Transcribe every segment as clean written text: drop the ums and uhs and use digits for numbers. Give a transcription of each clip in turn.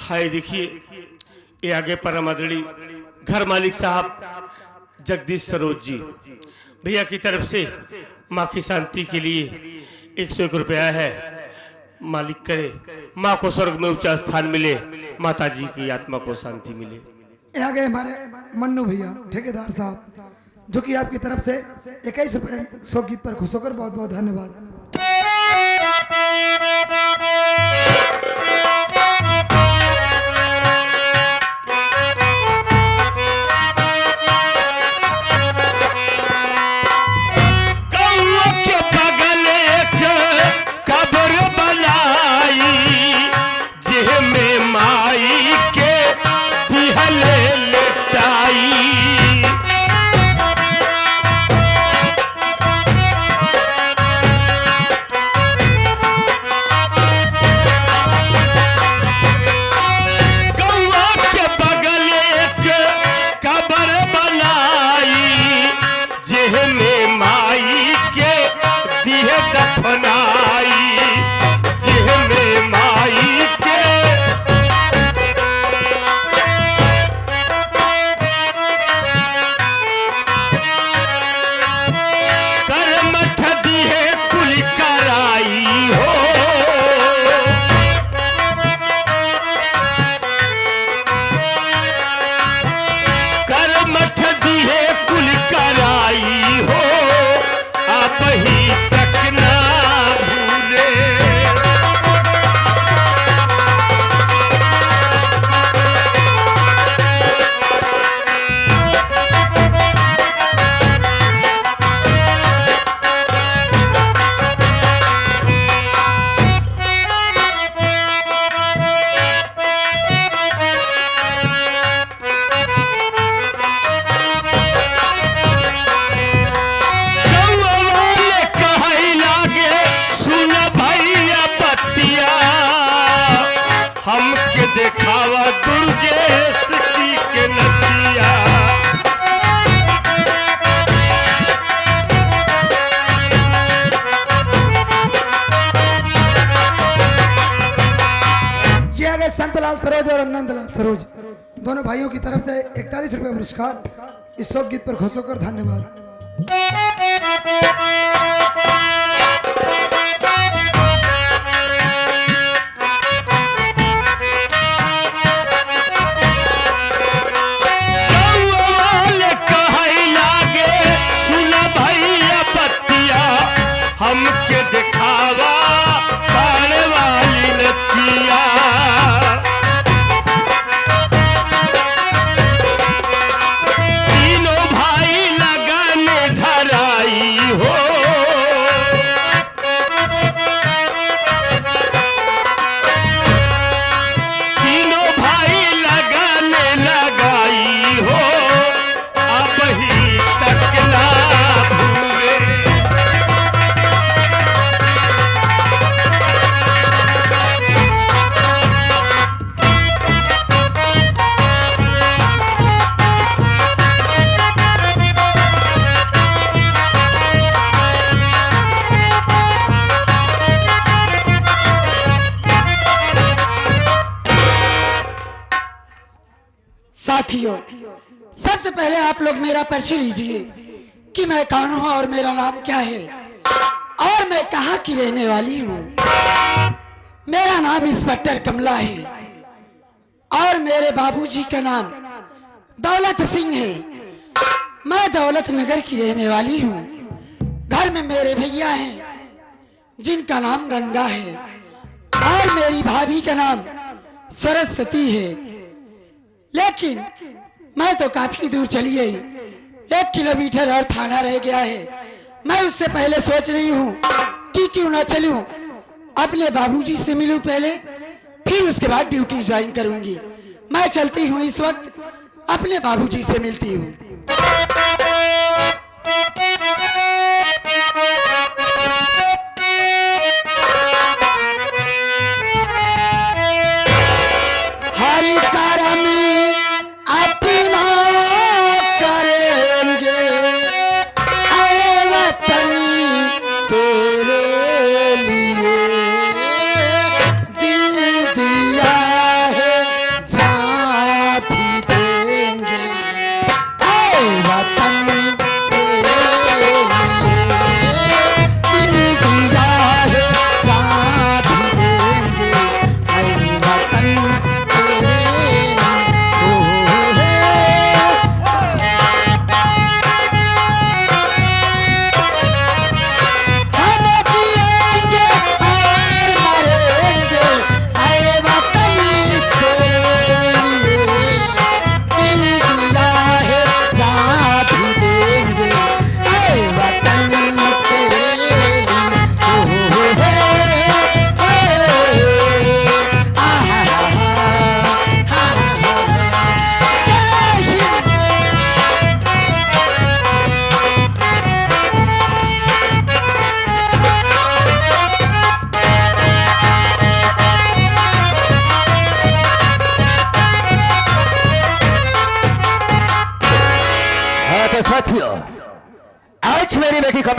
हाय देखिए, ये आगे परम आदरणीय घर मालिक साहब जगदीश सरोज जी भैया की तरफ से माँ की शांति के लिए 101 रुपया है। मालिक करे माँ को स्वर्ग में ऊंचा स्थान मिले, माता जी की आत्मा को शांति मिले। ये आगे हमारे मन्नू भैया ठेकेदार साहब जो कि आपकी तरफ से 21 रुपये सौ गीत पर खुश होकर बहुत बहुत धन्यवाद। देखावा दुर्गेश की के नदिया ये आगे संतलाल सरोज और नंदलाल सरोज दोनों भाइयों की तरफ से 41 रुपये पुरस्कार इस शोक गीत पर खुश होकर धन्यवाद। हमके दिखावा पाने वाली लच्छिया तीनों भाई लगाने धराई हो। तीनों भाई लगाने लगाई हो, अब ही तक ना भूले। साथियों, सबसे पहले आप लोग मेरा परिचय लीजिए कि मैं कौन हूँ और मेरा नाम क्या है और मैं कहाँ की रहने वाली हूँ। मेरा नाम इंस्पेक्टर कमला है और मेरे बाबूजी का नाम दौलत सिंह है। मैं दौलत नगर की रहने वाली हूँ। घर में मेरे भैया हैं जिनका नाम गंगा है और मेरी भाभी का नाम सरस्वती है। लेकिन मैं तो काफी दूर चली गई, 1 किलोमीटर और थाना रह गया है। मैं उससे पहले सोच रही हूँ कि क्यों ना चलूं, अपने बाबूजी से मिलूं पहले, फिर उसके बाद ड्यूटी ज्वाइन करूंगी। मैं चलती हूँ, इस वक्त अपने बाबूजी से मिलती हूँ। हरि करम अपना करेंगे आए वतनी तेरे लिए दिल दिया है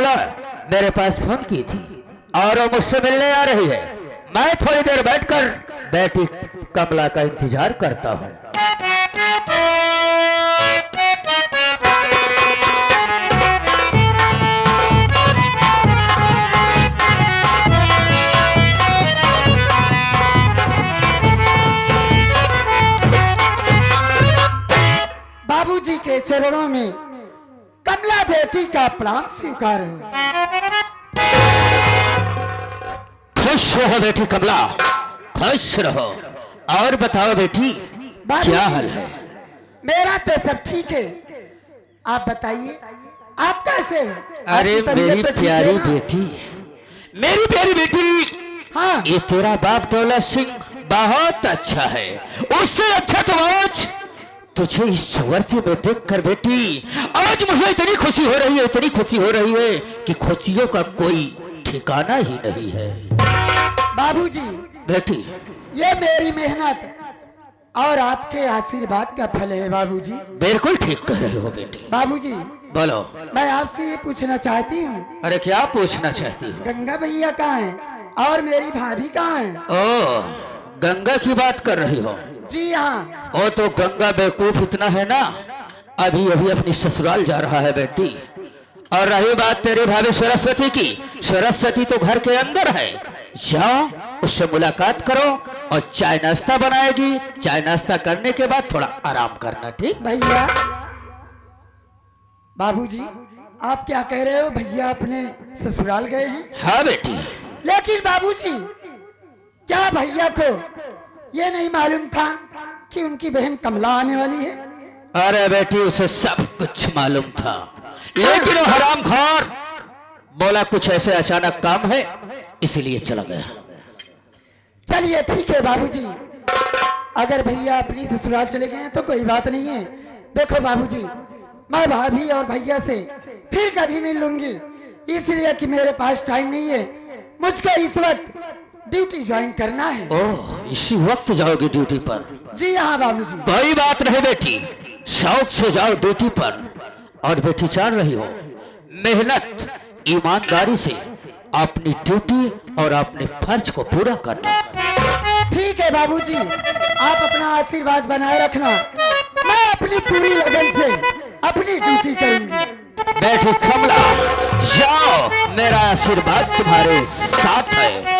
कमला मेरे पास फोन की थी और वो मुझसे मिलने आ रही है। मैं थोड़ी देर बैठकर बेटी कमला का इंतजार करता हूँ। बाबूजी के चरणों में कमला बेटी का प्रणाम स्वीकार हो। खुश रहो बेटी कमला, खुश रहो। और बताओ बेटी बाबूजी, क्या हाल है? मेरा तो सब ठीक है, आप बताइए आप कैसे हो? अरे आपकी तबीयत मेरी तो ठीक प्यारी है ना? बेटी, मेरी प्यारी बेटी, हाँ ये तेरा बाप दौलत सिंह बहुत अच्छा है। उससे अच्छा तो आज तुझे इस सूरत में देख कर बेटी आज मुझे इतनी खुशी हो रही है, इतनी खुशी हो रही है कि खुशियों का कोई ठिकाना ही नहीं है। बाबूजी, बेटी ये मेरी मेहनत और आपके आशीर्वाद का फल है। बाबूजी, बिल्कुल ठीक कह रहे हो बेटी। बाबूजी, बोलो। मैं आपसे ये पूछना चाहती हूँ, अरे क्या पूछना चाहती हो? गंगा भैया कहाँ हैं और मेरी भाभी कहाँ हैं? ओ, गंगा की बात कर रही हो? जी हाँ। ओ तो गंगा बेवकूफ इतना है ना, अभी अभी अपनी ससुराल जा रहा है बेटी। और रही बात तेरी भाभी सरस्वती की, सरस्वती तो घर के अंदर है। जाओ उससे मुलाकात करो और चाय नाश्ता बनाएगी। चाय नाश्ता करने के बाद थोड़ा आराम करना, ठीक? भैया, बाबूजी, आप क्या कह रहे हो? भैया अपने ससुराल गए हैं? हाँ बेटी। लेकिन बाबूजी, क्या भैया को ये नहीं मालूम था कि उनकी बहन कमला आने वाली है? अरे बेटी उसे सब कुछ मालूम था, लेकिन वो हरामखोर बोला कुछ ऐसे अचानक काम है इसलिए चला गया। चलिए ठीक है बाबूजी, अगर भैया अपनी ससुराल चले गए हैं तो कोई बात नहीं है। देखो बाबूजी, मैं भाभी और भैया से फिर कभी मिल लूंगी, इसलिए कि मेरे पास टाइम नहीं है। मुझको इस वक्त ड्यूटी ज्वाइन करना है। ओह, इसी वक्त जाओगी ड्यूटी पर? जी हाँ बाबूजी। कोई बात नहीं बेटी, शौक से जाओ ड्यूटी पर। और बेटी जान रही हो, मेहनत ईमानदारी से अपनी ड्यूटी और अपने फर्ज को पूरा करना। ठीक है बाबूजी, आप अपना आशीर्वाद बनाए रखना। मैं अपनी पूरी लगन से अपनी ड्यूटी करूंगी। बेटी कमला, जाओ, मेरा आशीर्वाद तुम्हारे साथ है।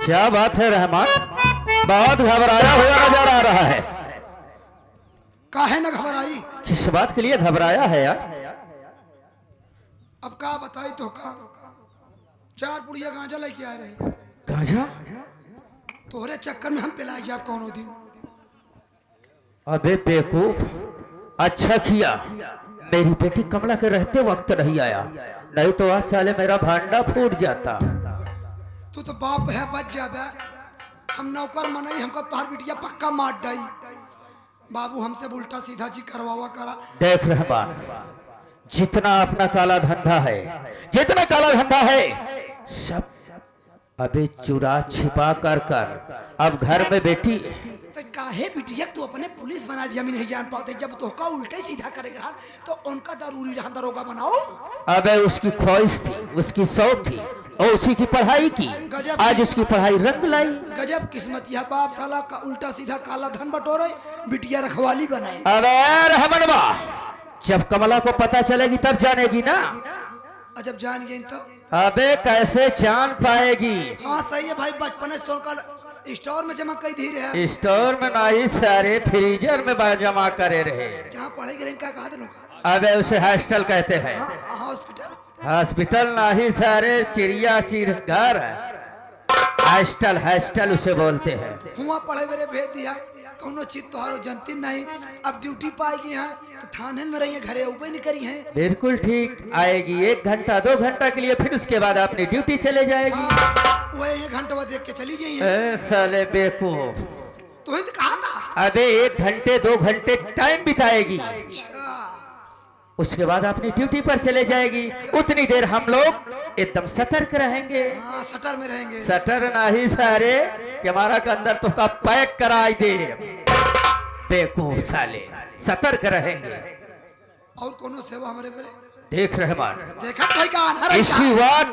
क्या बात है रहमान, बहुत घबराया हुआ नजर आ रहा है। काहे न घबराई? किस बात के लिए घबराया है यार? अब का बताई तो का 4 पुड़िया गांजा लेके आ रहे, गांजा? तोहरे चक्कर में हम पिलाई जाब कौनो दिन। अबे बेवकूफ, अच्छा किया मेरी बेटी कमला के रहते वक्त नहीं आया, नहीं तो आज साले मेरा भांडा फूट जाता। तू तो बाप है, बच जाबे। हम नौकर मनई, हमको तोहर बिटिया पक्का मार डाई। बाबू हमसे उल्टा सीधा जी करवावा करा। देख रहमान, जितना अपना काला धंधा है, जितना काला धंधा है, सब अबे चुरा छिपा कर अब घर में बेटी। तो काहे बिटिया तू अपने पुलिस बना दिया? मैं नहीं जान पाते, जब तो का उल्टा सीधा करेगा तो उनका जरूरी रहा दरोगा बनाओ। अबे उसकी ख्वाहिश थी, उसकी शौक थी और उसी की पढ़ाई की, आज उसकी पढ़ाई रंग लाई। गजब किस्मत, यह बाप साला का उल्टा सीधा काला धन बटोरे, बिटिया रखवाली बनाए। अबे रहमनवा, जब कमला को पता चलेगी तब जानेगी ना। जब जान गई तो अबे कैसे जान पाएगी? हाँ सही है भाई, बचपन से तो का स्टोर में जमा कर दी रहे। स्टोर में नहीं सारे फ्रीजर में जमा करे रहे। जहाँ पढ़े गए क्या कहा था? अबे उसे हॉस्टल कहते हैं। हॉस्पिटल? हॉस्पिटल नहीं सारे, चिड़िया चिर घर, हॉस्टल, हॉस्टल उसे बोलते हैं। हुआ पढ़े मेरे भेज दिया, कौनो चीज तोहारो जनती नहीं। अब ड्यूटी पाएगी है तो थाने में रही है, घरे ऊपर नहीं करी है। बिल्कुल ठीक, आएगी 1 घंटा 2 घंटा के लिए, फिर उसके बाद अपनी ड्यूटी चले जाएगी। वो 1 घंटा देख के चली जाइए। साले बेवकूफ, तो कहा था? अबे 1 घंटे 2 घंटे टाइम बिताएगी, अच्छा, उसके बाद अपनी ड्यूटी पर चले जाएगी। उतनी देर हम लोग एकदम सतर्क रहेंगे। हाँ सटर में रहेंगे। सटर नहीं सारे, कि हमारा के अंदर तो का पैक कराई दे। बेवकूफ साले, सतर्क रहेंगे। और कोनो सेवा हमारे बरे देख रहमान, देखा कोई का अनहर है इसी बात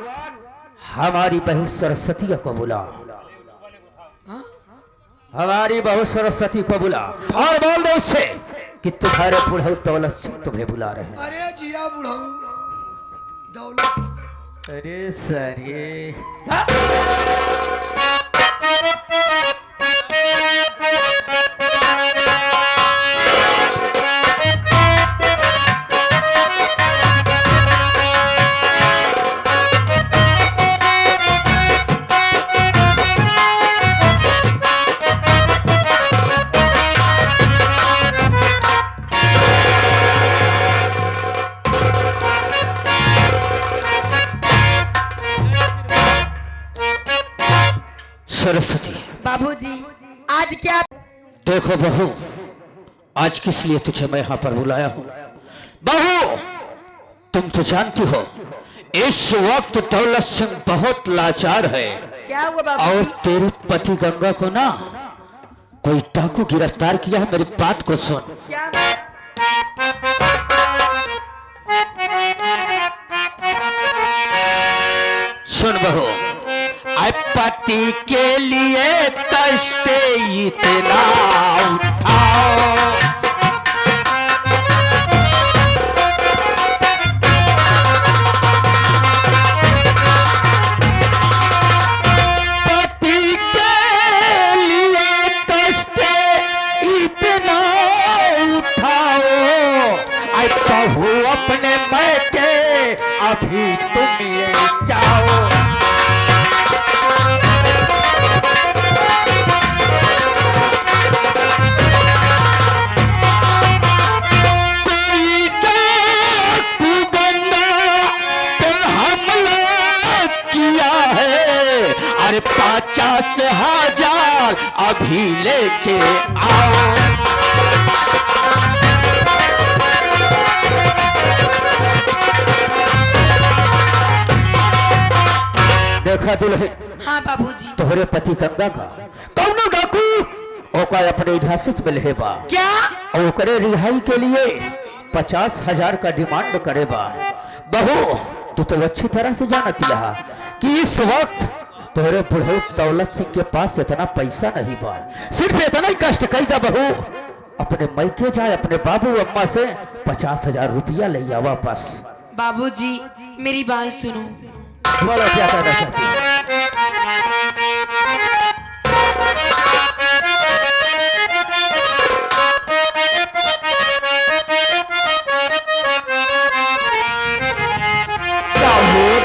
हमारी बहू सरस्वती को बुला, हमारी बहू सरस्वती को बुला और बोल दो उससे कि तुम्हारे बुढ़ऊ दौलत सिंह तुम्हें बुला रहे हैं। अरे जिया बुढ़ऊ दौलत, अरे सरे सरस्वती। बाबूजी आज क्या? देखो बहू, आज किस लिए तुझे मैं यहां पर बुलाया हूं। बहू, तुम तो जानती हो इस वक्त दौलत सिंह बहुत लाचार है। क्या हुआ और तेरे पति गंगा को ना कोई डाकू गिरफ्तार किया है। मेरी बात को सुन। क्या? सुन बहू, पति के लिए कष्ट इतना उठाओ, पति के लिए कष्ट इतना उठाओ, बहू अपने मैके अभी तुम ये जाओ। अरे 50,000 अभी लेके आओ। देखा दुल्हन? हाँ बाबूजी। तोहरे पति गंगा का कौनो डाकू ओका अपने हिरासत में लेबा। क्या? और करे रिहाई के लिए 50,000 का डिमांड करेबा। बहू, तू तो अच्छी तरह से जानती है कि इस वक्त तोरे बुढ़ऊ दौलत सिंह के पास इतना पैसा नहीं बा। सिर्फ इतना ही कष्ट कई दा बहू, अपने मैके जाए अपने बाबू अम्मा से 50,000 रुपया ले आ वापस। बाबूजी मेरी बात सुनो। बोलो क्या कहना चाहती है?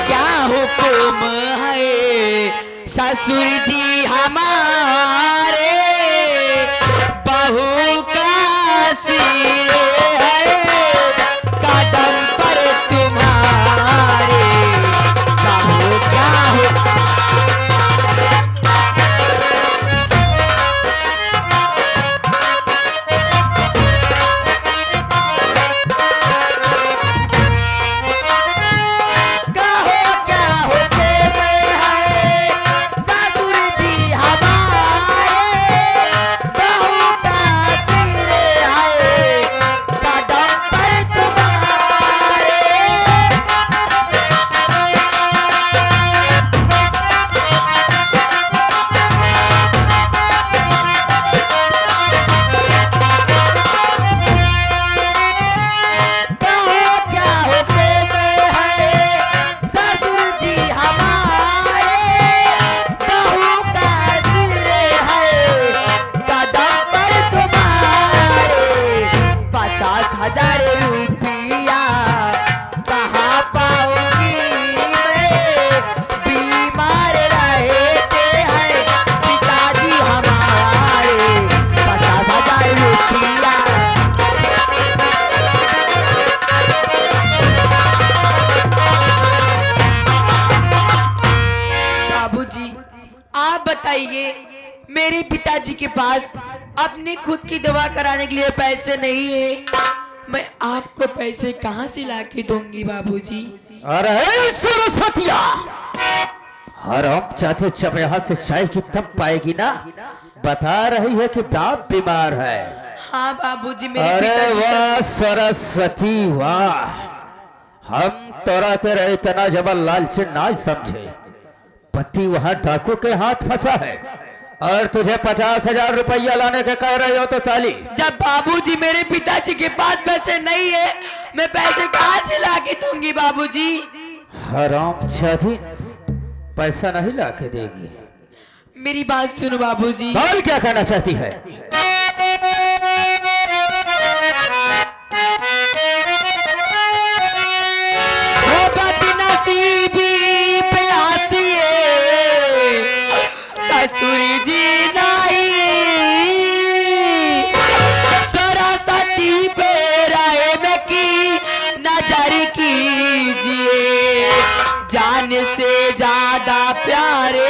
क्या हुक्म है ससुर जी हमारे, बहू का सिर है कदम पर तुम्हारे। क्या बताइए, मेरे पिताजी के पास अपने खुद की दवा कराने के लिए पैसे नहीं है, मैं आपको पैसे कहाँ से ला के दूंगी बाबूजी? अरे सरस्वतिया, हराम चाहते जब यहाँ से चाय की तब पाएगी ना। बता रही है कि बाप बीमार है। हाँ बाबूजी, मेरे अरे पिताजी का- वाह सरस्वती वाह, हम तोरा के रहे इतना जबर लालच ना समझे। पति वहां डाकू के हाथ फंसा है और तुझे 50,000 रुपया लाने के कह रहे हो तो चाली। जब बाबूजी मेरे पिताजी के पास पैसे नहीं है, मैं पैसे कहाँ से ला के दूंगी बाबूजी? हराम शादी पैसा नहीं ला के देगी। मेरी बात सुनो बाबूजी। बोल क्या कहना चाहती है? वो बदनसीबी पे आती है ससुर जी नाई, सरस्वती पे रहम की नजर कीजिए, जान से ज्यादा प्यारे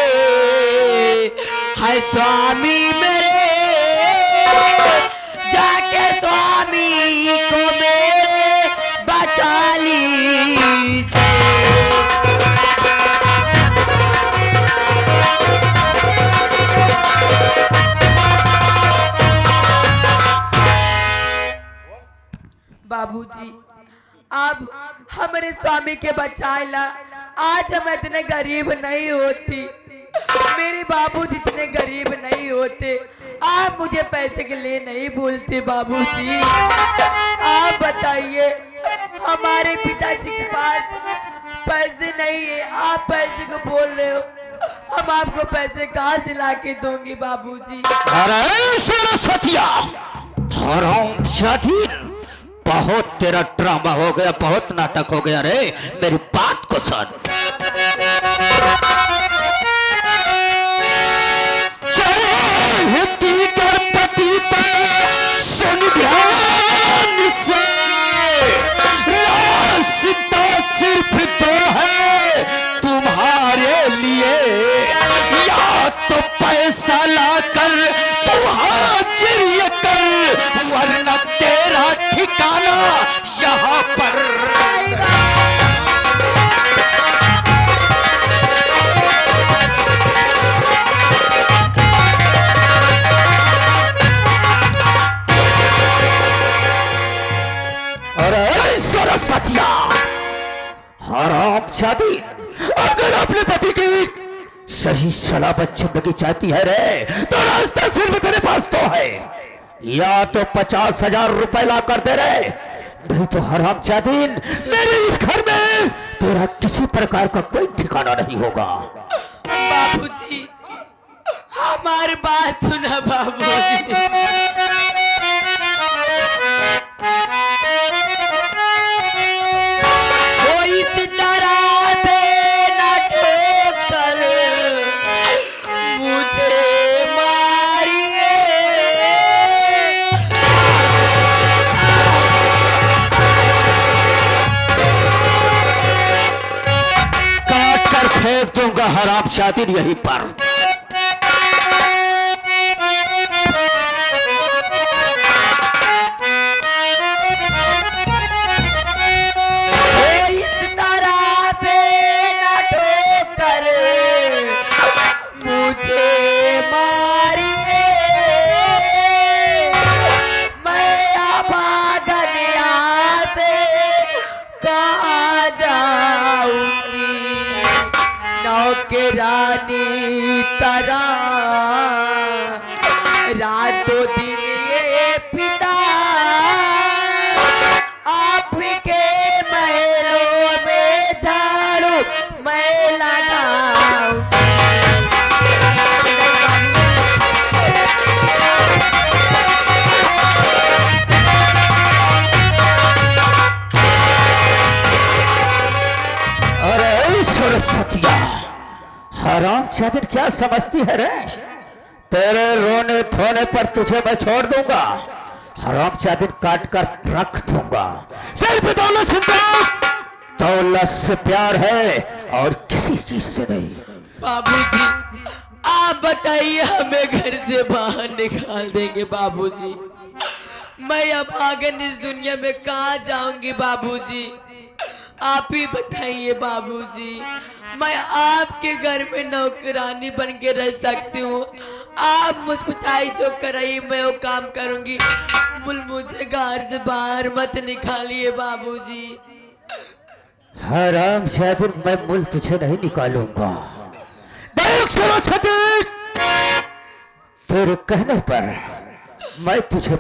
है स्वामी मेरे, जाके स्वामी को मेरे बचा लीजिए। बाबूजी अब हमारे स्वामी के बचाएला, आज हम इतने गरीब नहीं होती, मेरे बाबू जितने गरीब नहीं होते, आप मुझे पैसे के लिए नहीं बोलते बाबूजी। आप बताइए, हमारे पिताजी के पास पैसे नहीं है, आप पैसे को बोल रहे हो, हम आपको पैसे कहाँ से ला के दूंगी बाबूजी? अरे सरस्वतिया, हराम शादी, बहुत तेरा ड्रामा हो गया, बहुत नाटक हो गया रे। मेरी बात को सुन। सुन ध्यान से, रास्ता सिर्फ दो है तुम्हारे लिए, या तो पैसा लाकर तू हाजिर ये कर, वरना तेरा ठिकाना यहाँ पर। अरे सरस्वतिया, हराम शादी, अगर अपने पति की सही सलामत जिंदगी चाहती है रे, तो रास्ता सिर्फ तेरे पास तो है, या तो 50,000 रुपए ला कर दे रहे, नहीं तो हराम शादीन मेरे इस घर में तेरा किसी प्रकार का कोई ठिकाना नहीं होगा। बाबूजी हमारी बात सुना बाबूजी। वो इस तरह से न ठोकर मुझे मारिए, काट कर फेंक दूंगा हराम शादीन यहीं पर। इस तरह से न ठोकर मुझे मारिए, मैं भागन यहाँ से कहाँ जाऊंगी, नौकरानी तरह रातों दिन ये पिता आपके महलों में झाड़ू मैं लगाऊं। अरे सरस्वतिया, हराम शादीन क्या समझती है रे? तेरे रोने धोने पर तुझे मैं छोड़ दूंगा, हराम शादीन काट कर रख दूंगा। सिर्फ दौलत से दौलत से प्यार है और किसी चीज से नहीं। बाबूजी आप बताइए, हमें घर से बाहर निकाल देंगे बाबूजी, मैं अब आगे इस दुनिया में कहाँ जाऊंगी बाबूजी? आप ही बताइए बाबूजी, मैं आपके घर में नौकरानी बन के रह सकती हूँ। आप मुझ पर चाहे जो कराइए, मैं वो काम करूंगी। मुझे घर से बाहर मत निकालिए बाबूजी। हराम जादे, मैं मुल्क तुझे नहीं निकालूंगा। देख सरस्वती, तेरे कहने पर मैं तुझे